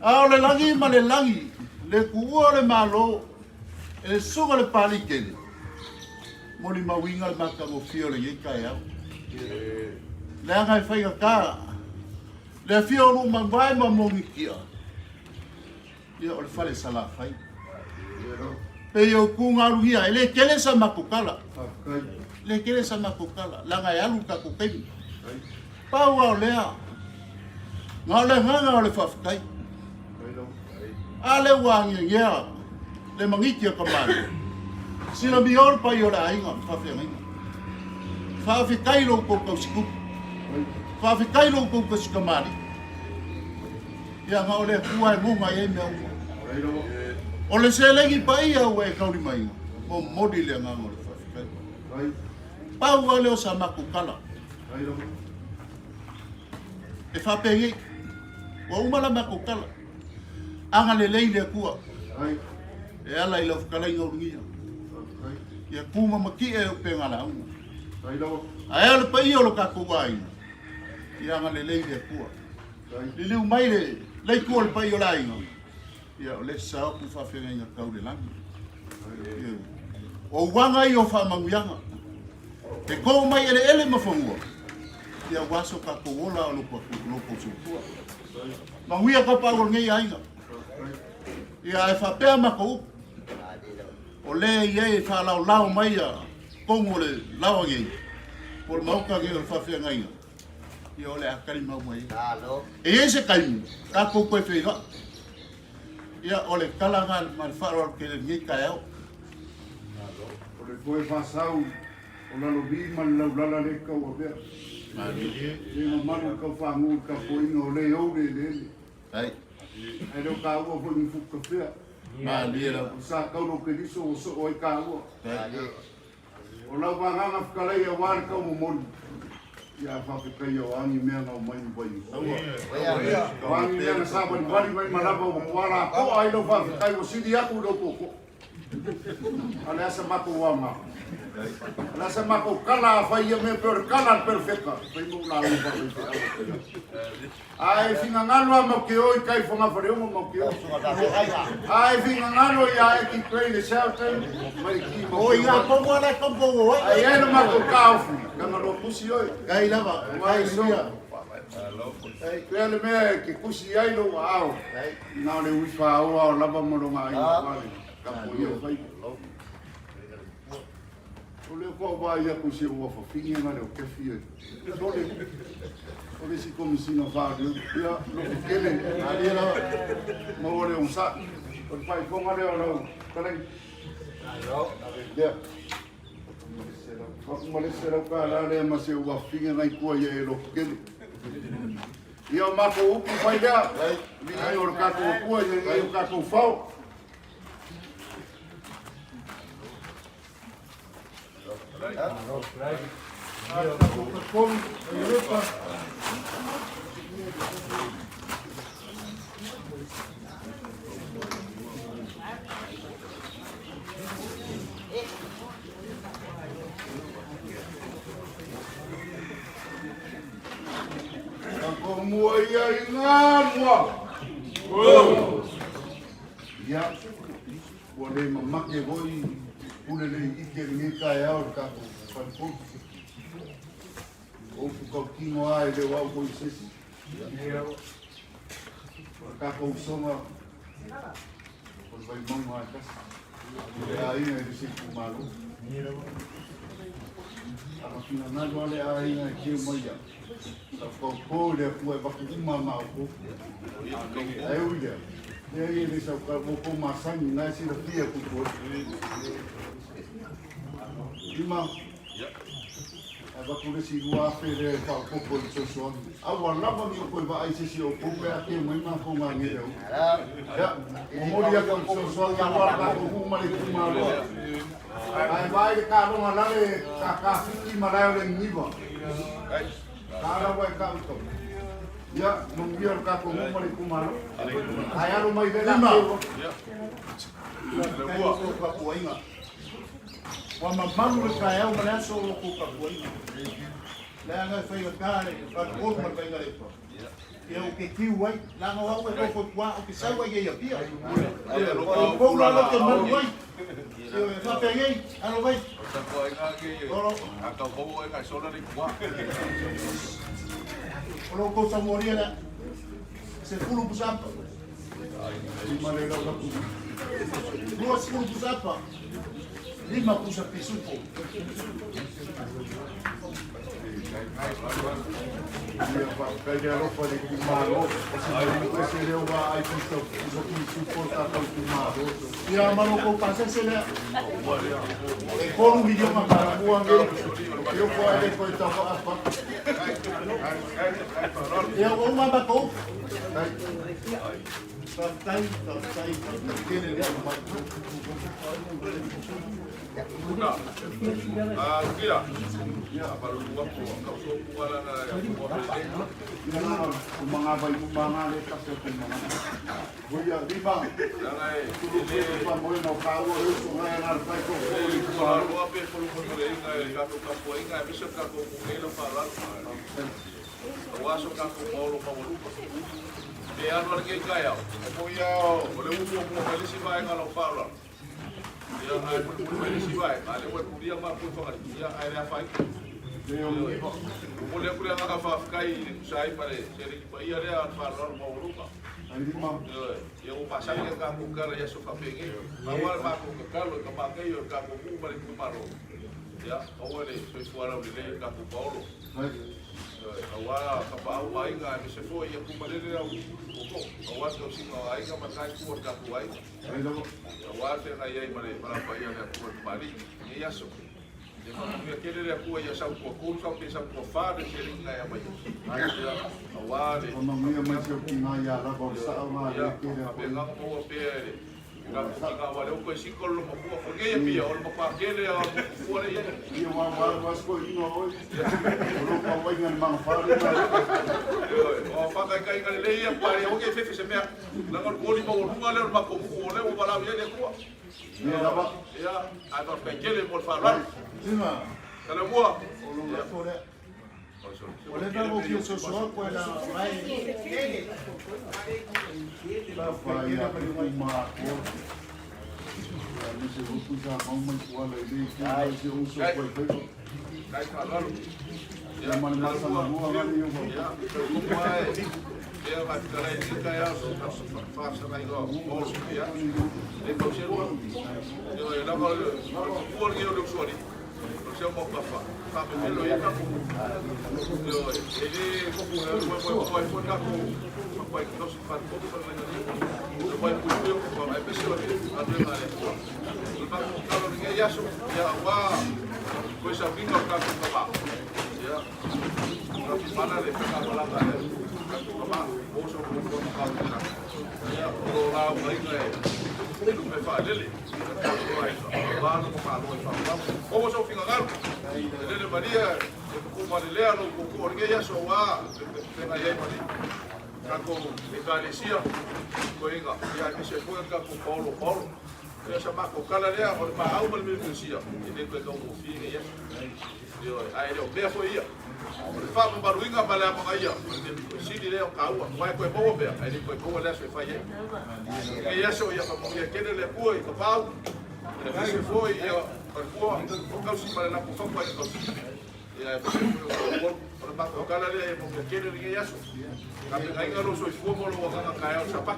A o le langi ma le langi. Le kuua le malo. E le sunga le pali kele. Moli mawinga le maka mo fio le ngai kai au. Le angai whaiga ka. Le fio lu mawai ma mongi kia. Ia o le whale sala whai. Pe o kunga ruhia, le kele sa makukala. Le kele sa makukala. Langa e alu ka kukemi. Pau au lea. Ngā le nganga o le whawhikai. A le wangi ngea. Le mangiti a kamani. Sila mi ora pa i ora ainga. Whawhiangainga. Whawhikai lo kou kausikupu. Whawhikai lo kou kausikamani. Ia ngā o le kua e munga e mea unga. O le selengi pa ia ua e kauri mai. Mo modi le nganga o le whawhikai. Pau a leo sa makukala. E whapengi. Wa umala makukala. Anga le lei le kua. E ala i lau whakalai ngau rungia. Ia kuma maki e o penga la unga. A ea le pa ia o lo kako wai. Ia anga le lei le kua. Liliu mai le lei kua le pa ia o la inga. Ia o le sao pu whawhenga inga kau le langi. O wanga i o whamanguyanga. Te kou mai ele ele mawhangua. Ia waso ka kowola o loko sukua. Manguia ka pāgol ngei ainga. Ia e whapea maka upu. O le i e whalau lau mai a kongo le lawa ngei. Po le mauka ngei o whawhenga inga. Ia o le akari mau mai. E e se kaimu. Ka kou koe whega. Ia o le kalanga ma le whaaro ke le ngei kai au. O le koe whasau, o lalo vi ma le laulala le kau a pia. Le ma manu kau whangu ka poinga o le au le le. Ai. Ai reo ka ua po ni fuka pia. Ma lira. O sa kau no ke liso o so o i ka ua. O lau wanganga whakalei a wāre kau mo moni. Ia whawhikai o angi mea ngau mai mbai. O angi mea na sāpa ni wari mai malapa o mwara. Ko ai lau whawhikai o sidi aku lau koko. Ale asa mako wa ma. Ale asa mako kala fa ia me per kala perfecta. Pai mo na lu pa. Ai finga ngalo mo ke oi kai fo ma fare mo ke. Ai finga ngalo ya e ki play the shelter. Mai ki mo. O ia ko mo na ko mo. Ai ai no mako kafu. Kama lo pusi oi. Kai lava. Kai sia. Ai kwele me ki kusi ai lo au. Na le wi fa o lava mo lo mai. Kapoia vai. O le ko vai a kusi o fa fingi na le o ke fie. O le si komisina fa de ia lo kele ali la mo le un sa. O pai fonga le o kale. Alo. Ya. Mo le sera ka la le ma se o fingi na ku ia lo kele. Ia ma ko upu fai da. Ni ai o ka ko ku ia o ka ko fau. Mua ia i ngā mua. Ia, o le mamake voi pule le ike ni kai au ka ko o ko kingo ai le wa ko sesi ka ko soma o vai mama ka ai ne se ku malu ama kina na wale ai na ki moya la ko le ku ba ku mama ko ai uia e ele sa ka mo ko masani na si le pia ku ko Lima, aba kule si lua pere pa popo le soso. Awa lava mi ko ba ai si o popo a ke mai ma ko ma nge. Ya, o mori ka soso ya wa ka ko ma le ku ma lo. Ai vai ka ro ma la le ka fiki ma la le niva. Ka ra wa ka to. Ya, no mi ka ko ma le ku ma lo. Ai aro mai le la. Ya. Le bua ko pa ko inga. Wa mamalu le kai au mala so ko ka kuina la nga fai ka le ka ko ma ka ngare pa e o ke ki wai la nga wa ko kwa o ke sa wa ye ya pia o ko la lo ke ma wai e fa pe ye ano wai sa ko nga ke a ka ko nga so la ni kwa o lo ko sa moria la se fulu pusapa Di male la ku. no se fulu pusapa lima pusa pisupo. Dia pa kaya ropa de kumaro. Ese le va ai puso pisupo ta ta kumaro. Ya mano ko pasa se le. E con un idioma para buange. Yo puedo ko ta apa. Ya o mama ko. Tai tiene ya Kuna. Kira. Ya, baru buat kau so kuala na ya. Mga bay mga le ta se kumaro. Voy a viva. Jangai. Ile pa mo no kawo eso na na pa ko. Kuala luar pe polu polu inga ka to ka po inga biso ka ko ngelo para. Awaso ka ko polo pa wolu. E ano ke kaya. Ko ya, ole mo le si vai ngalo para. Ya ai polu si vai, ale wa puria ma pu fa ya ai ra fa. Mo le kuria ka fa kai sai pare, seri ki pa ia re fa lor mo rupa. Ya o pasar que ka ku kara ya so ka pengi. Ma wa ma ku ka lo ka ma ke yo ka ku ku pare ku maro. Ya, o le so fuara le ka ku paulo. Awala kapau ai nga ni se foi e ku malere au ko awa to singa ai ka matai ku ka ku ai awa te na ai mare para pa ia na ku mari ni yaso de ma ku ke le ku ia sa ku sa pe sa ku fa de se ringa ya mai awa le no me me se ki na ya la ko sa ma le ke le pe nga mo pe ka wale ko si ko lo mo ku ko ke pia o mo pa ke le a ku le ia wa ko ino oi lo pa wa ngan ma fa le o fa ka le ia pare o ke fe se me la ko ko li mo lu ale ma ko ko le o bala ye le ku ia la ba ya a to pe ke le mo fa la Lima. kala mo O lo la fore. O le davo que so so ko la vai. la fa ia ku ma ko ni se vo tu sa ma ma ko le le ki ai se un so ko pe dai ka la ya man ma sa ma mo ga ni yo ya ko ai ya va ka la ni ka ya so fa sa mai go mo ya le ko se ro yo la ko ko ni lo so ni se mo pa fa pe lo ya ka ko yo ele ko ko ka ko vai que nós faz todo para o vai por eu para a pessoa a treinar o vai colocar o ninguém já wa coisa vinga o carro para lá já para semana de pegar para lá para lá ou só com o carro já o lá o vai ele não me faz ele lá no carro vai falar ou só fica lá ele varia como ele lê no com ninguém já só wa pega aí para kako ekaresia ko inga ya mi se foi kako Paulo Ia sa mako kala lea o le maau ma le milikusia. I le koe kau mo fie ia. Io ai leo bea fo ia. O le wha maruinga ma le amanga ia. Sidi leo kaua. Mai koe moa bea. Ai le koe moa lea se whai ia. Ia so ia ka mo ia kene le kua i ka pau. Le fese fo ia ka kua. O kausi ma le lapo whakwa i kausi. Ia e fese fo o le mako kala lea ia mo ia kene ringa ia so. Ka me ngai ngaro so i fua mo lo wakanga kai au sapa.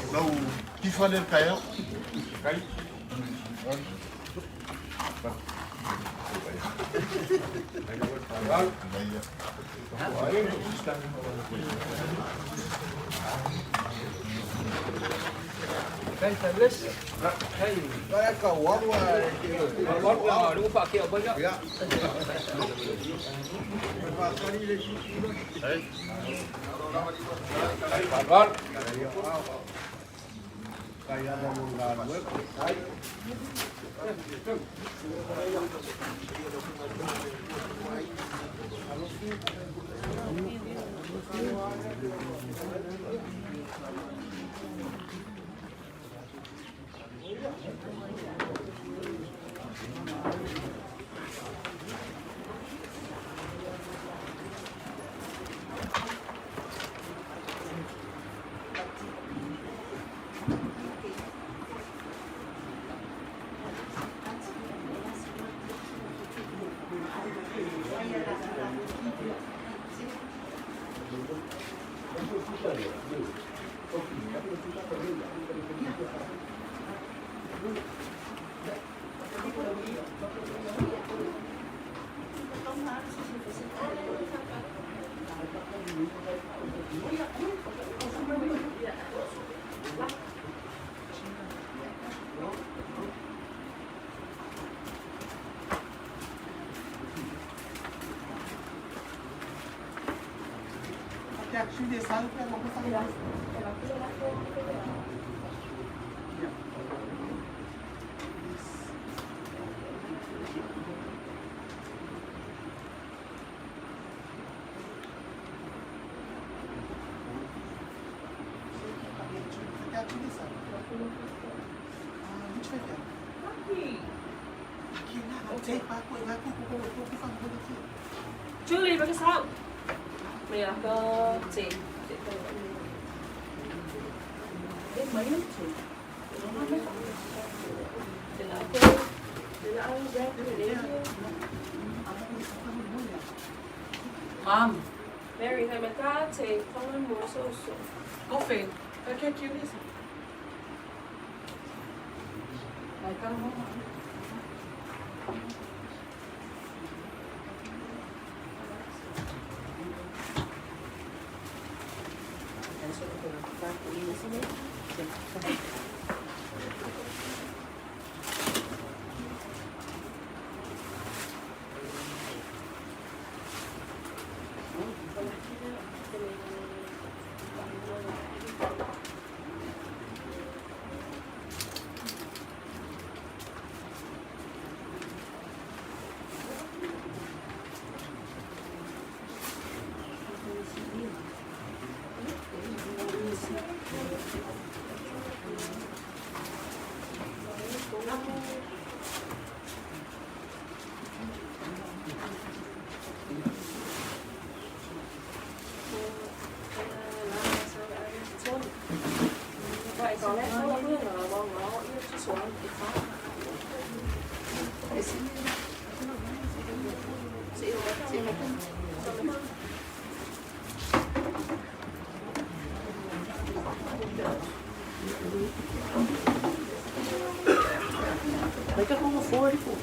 Lau tifale kaya. Kai. Kai talis. Kai. Kai ka warwa. Warwa lu pa ke banyak. Ya. Pakari le shi. Hai. Pakar. Kai ada mungan web. Hai. Actually, salve para não passar. Julie, bring us out. Mày là cơ chị biết mấy nước chị nó biết thì là cô thì là anh ra cái gì Mom, Mary hay mà ta thì không ăn mua số số coffee. I can't do this. Like I'm home. vậy có lẽ nó là nó yêu xuống thì khó They can hold 44.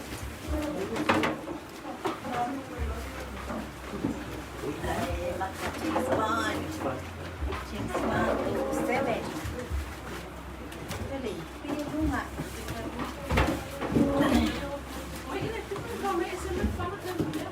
Wait, come here,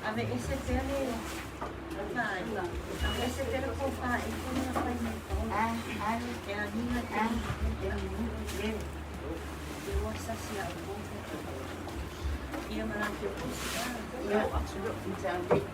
Ave ese tele. Ese tele copa y pone la paina. Que a mí me tiene. Eu vou saciar o bom. E a manhã que eu pus. Eu absolutamente.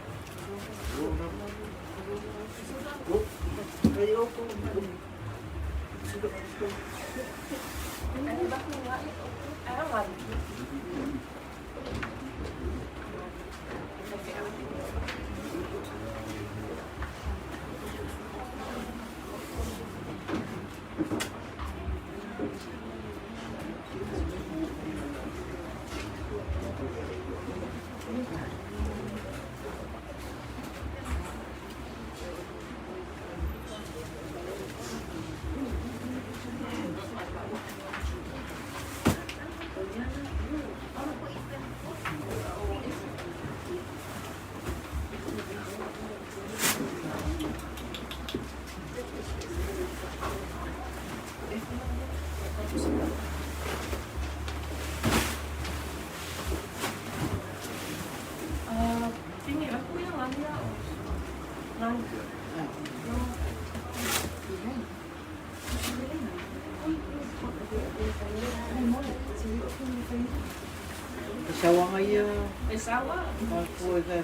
Sawa ngayon. Sawa. Ako ay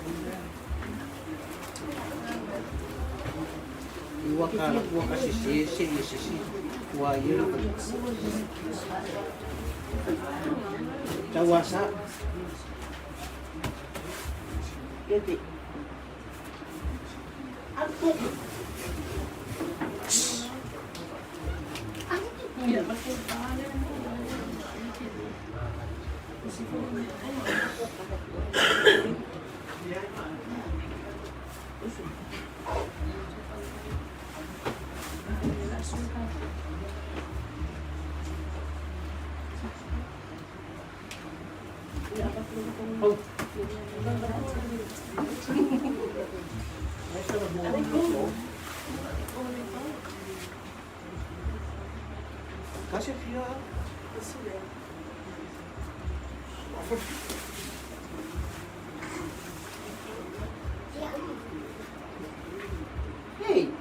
Iwa kasi sisi. Wa yun. Tawasa. Gede. Ako. Iya, bakit Kasi siya. Hey.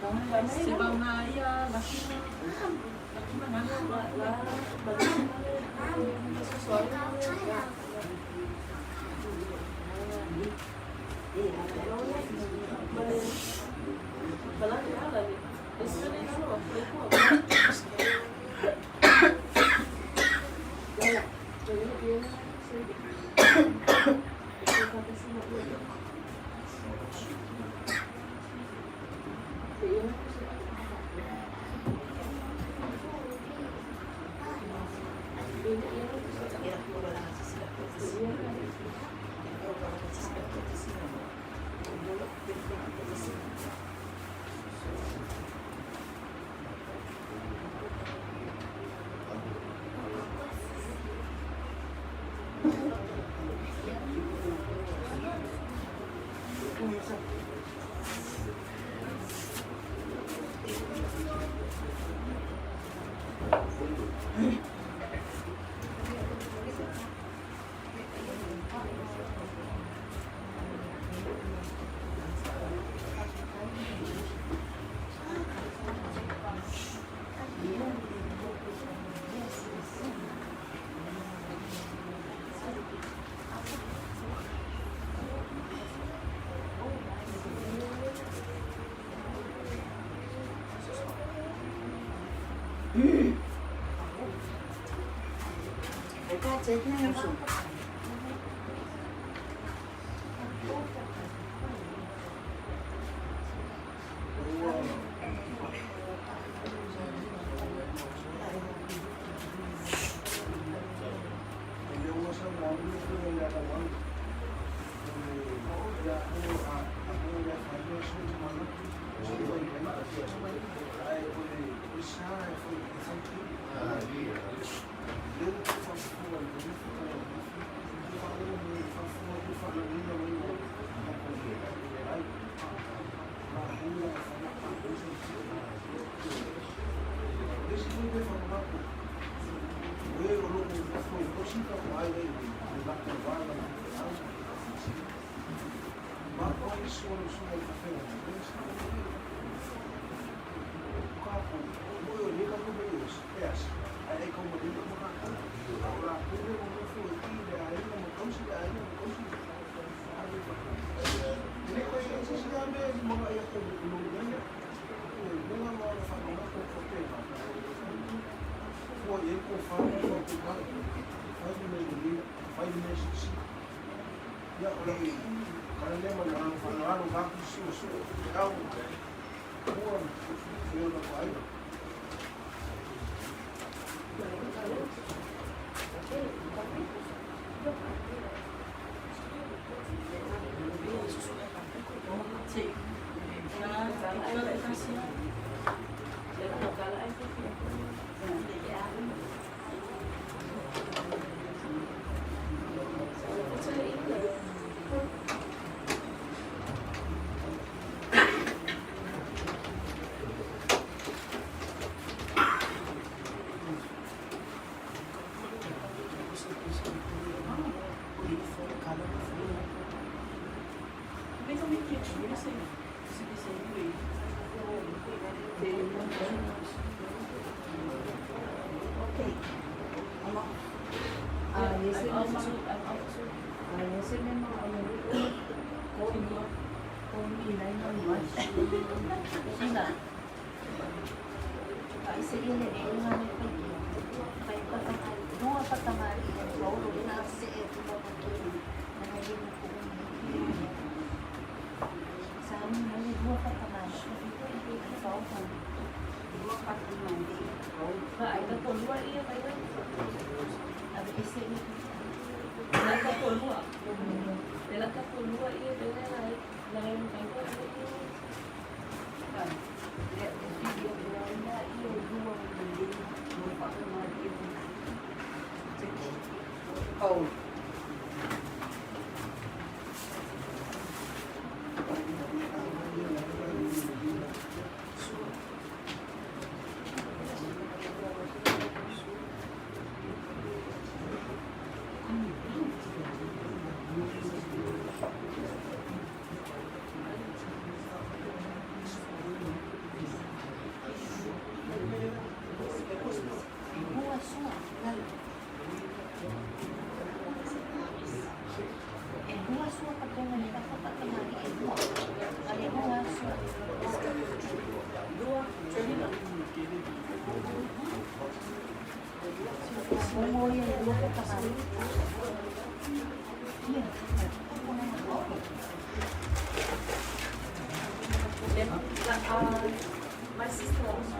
Se va una ia la fina. La fina mana My sister also.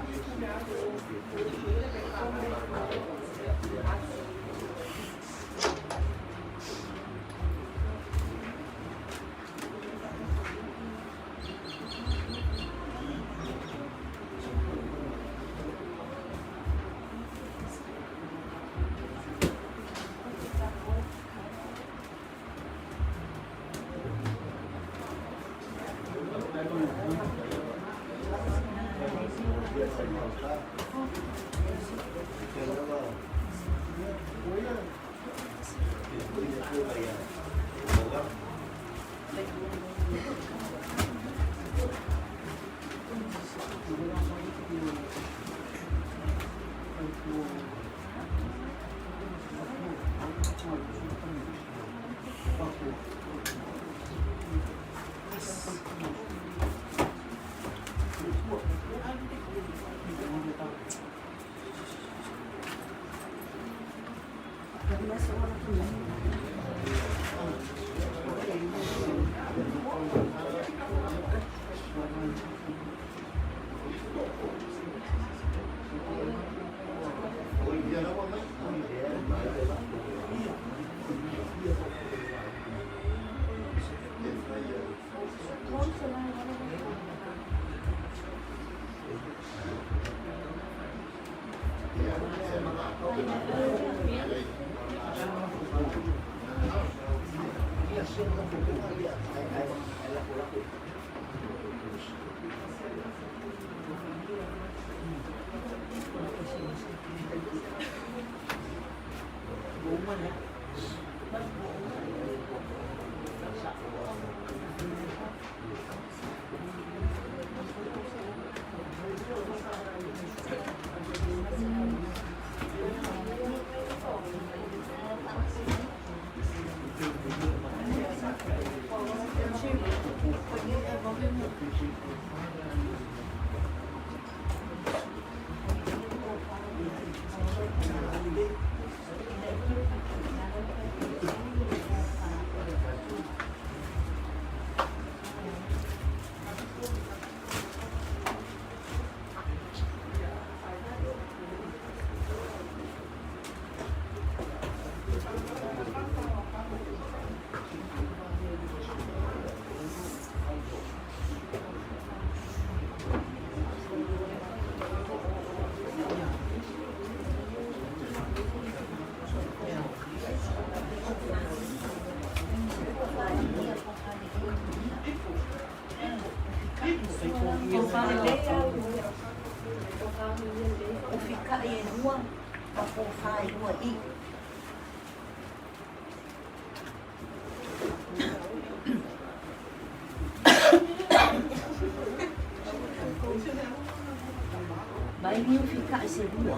Vai vir ficar segura.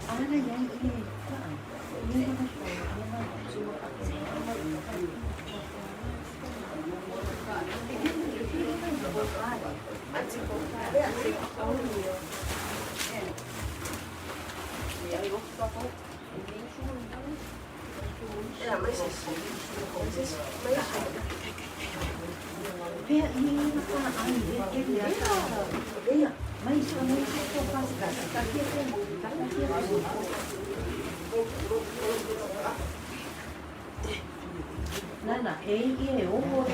Ana yang ini kan. Ini Nana, eh, opo,